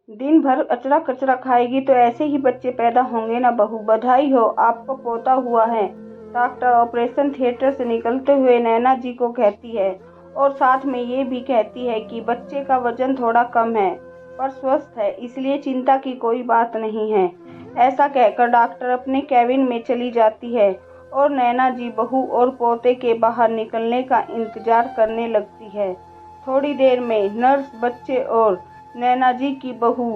दिन भर अचरा कचरा खाएगी तो ऐसे ही बच्चे पैदा होंगे ना बहू। बधाई हो, आपको पोता हुआ है। डॉक्टर ऑपरेशन थिएटर से निकलते हुए नैना जी को कहती है और साथ में ये भी कहती है कि बच्चे का वजन थोड़ा कम है पर स्वस्थ है, इसलिए चिंता की कोई बात नहीं है। ऐसा कहकर डॉक्टर अपने कैबिन में चली जाती है और नैना जी बहू और पोते के बाहर निकलने का इंतजार करने लगती है। थोड़ी देर में नर्स बच्चे और नैना जी की बहू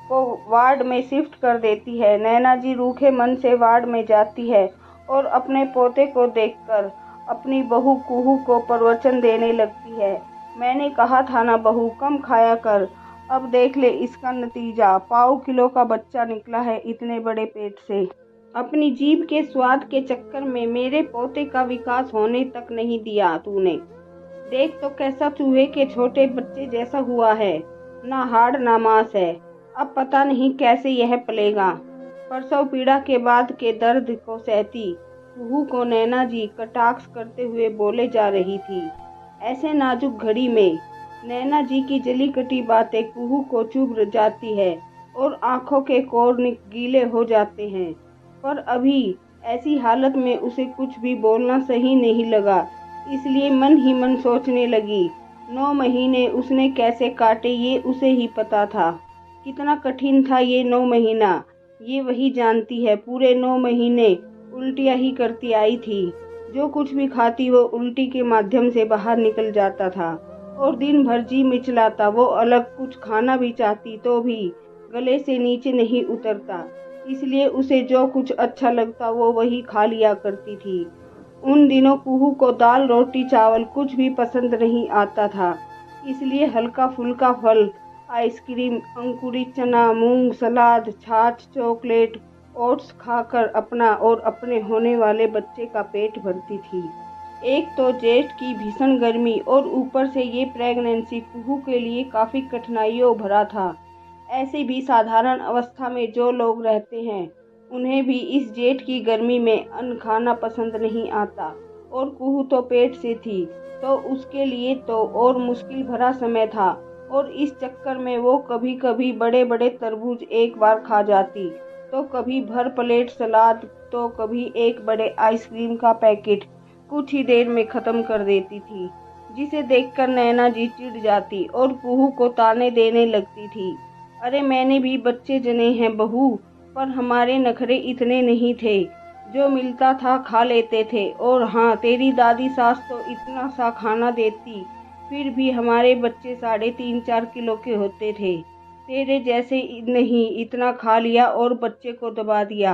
को वार्ड में शिफ्ट कर देती है। नैना जी रूखे मन से वार्ड में जाती है और अपने पोते को देखकर अपनी बहू कुहू को प्रवचन देने लगती है। मैंने कहा था ना बहू, कम खाया कर, अब देख ले इसका नतीजा। पाव किलो का बच्चा निकला है इतने बड़े पेट से। अपनी जीभ के स्वाद के चक्कर में मेरे पोते का विकास होने तक नहीं दिया तूने। देख तो कैसा चूहे के छोटे बच्चे जैसा हुआ है, ना हाड़ ना मांस है। अब पता नहीं कैसे यह पलेगा। प्रसव पीड़ा के बाद के दर्द को सहती कुहू को नैना जी कटाक्ष करते हुए बोले जा रही थी। ऐसे नाजुक घड़ी में नैना जी की जली कटी बातें कुहू को चुभ जाती है और आंखों के कोर गीले हो जाते हैं। पर अभी ऐसी हालत में उसे कुछ भी बोलना सही नहीं लगा, इसलिए मन ही मन सोचने लगी। 9 महीने उसने कैसे काटे ये उसे ही पता था। कितना कठिन था ये 9 महीना, ये वही जानती है। पूरे 9 महीने उल्टियाँ ही करती आई थी। जो कुछ भी खाती वो उल्टी के माध्यम से बाहर निकल जाता था और दिन भर जी मिचलाता वो अलग कुछ खाना भी चाहती तो भी गले से नीचे नहीं उतरता, इसलिए उसे जो कुछ अच्छा लगता वो वही खा लिया करती थी। उन दिनों कुहू को दाल रोटी चावल कुछ भी पसंद नहीं आता था, इसलिए हल्का फुल्का फल, आइसक्रीम, अंकुरित चना, मूंग, सलाद, छाछ, चॉकलेट, ओट्स खाकर अपना और अपने होने वाले बच्चे का पेट भरती थी। एक तो जेठ की भीषण गर्मी और ऊपर से ये प्रेगनेंसी कुहू के लिए काफ़ी कठिनाइयों भरा था। ऐसे भी साधारण अवस्था में जो लोग रहते हैं उन्हें भी इस जेठ की गर्मी में अन्न खाना पसंद नहीं आता, और कुहू तो पेट से थी तो उसके लिए तो और मुश्किल भरा समय था। और इस चक्कर में वो कभी कभी बड़े बड़े तरबूज एक बार खा जाती, तो कभी भर प्लेट सलाद, तो कभी एक बड़े आइसक्रीम का पैकेट कुछ ही देर में ख़त्म कर देती थी, जिसे देखकर नैना जी चिढ़ जाती और कुहू को ताने देने लगती थी। अरे मैंने भी बच्चे जने हैं बहू, पर हमारे नखरे इतने नहीं थे, जो मिलता था खा लेते थे। और हाँ, तेरी दादी सास तो इतना सा खाना देती, फिर भी हमारे बच्चे 3.5-4 किलो के होते थे। तेरे जैसे नहीं, इतना खा लिया और बच्चे को दबा दिया।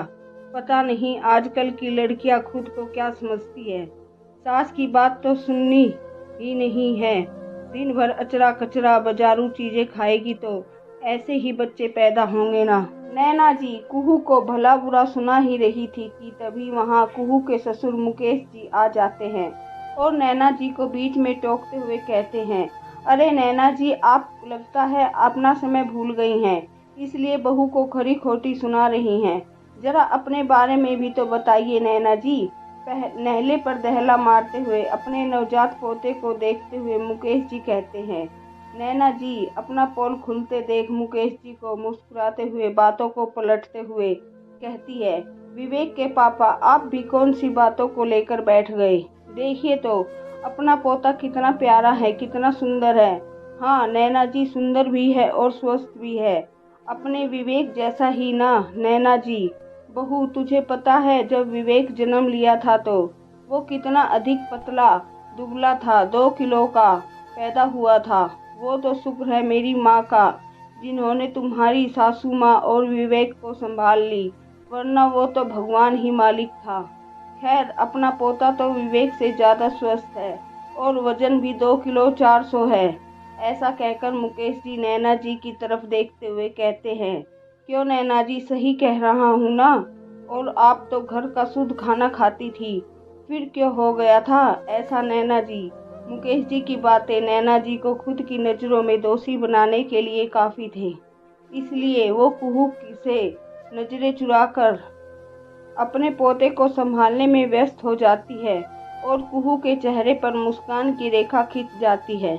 पता नहीं आजकल की लड़कियां खुद को क्या समझती है। सास की बात तो सुननी ही नहीं है। दिन भर अचरा कचरा बाजारू चीजें खाएगी तो ऐसे ही बच्चे पैदा होंगे ना। नैना जी कुहू को भला बुरा सुना ही रही थी कि तभी वहां कुहू के ससुर मुकेश जी आ जाते हैं और नैना जी को बीच में टोकते हुए कहते हैं, अरे नैना जी, आप लगता है अपना समय भूल गई हैं, इसलिए बहू को खरी खोटी सुना रही हैं। जरा अपने बारे में भी तो बताइए नैना जी। नहले पर दहला मारते हुए अपने नवजात पोते को देखते हुए मुकेश जी कहते हैं। नैना जी अपना पोल खुलते देख मुकेश जी को मुस्कुराते हुए बातों को पलटते हुए कहती है, विवेक के पापा, आप भी कौन सी बातों को लेकर बैठ गए? देखिए तो अपना पोता कितना प्यारा है, कितना सुंदर है। हाँ नैना जी, सुंदर भी है और स्वस्थ भी है, अपने विवेक जैसा ही ना नैना जी। बहू, तुझे पता है जब विवेक जन्म लिया था तो वो कितना अधिक पतला दुबला था, 2 किलो का पैदा हुआ था। वो तो शुक्र है मेरी माँ का, जिन्होंने तुम्हारी सासू माँ और विवेक को संभाल ली, वरना वो तो भगवान ही मालिक था। खैर, अपना पोता तो विवेक से ज़्यादा स्वस्थ है और वजन भी 2 किलो 400 है। ऐसा कहकर मुकेश जी नैना जी की तरफ देखते हुए कहते हैं, क्यों नैना जी, सही कह रहा हूँ ना? और आप तो घर का शुद्ध खाना खाती थी, फिर क्यों हो गया था ऐसा नैना जी? मुकेश जी की बातें नैना जी को खुद की नज़रों में दोषी बनाने के लिए काफ़ी थे, इसलिए वो कुहू से नज़रें चुराकर अपने पोते को संभालने में व्यस्त हो जाती है और कुहू के चेहरे पर मुस्कान की रेखा खिंच जाती है।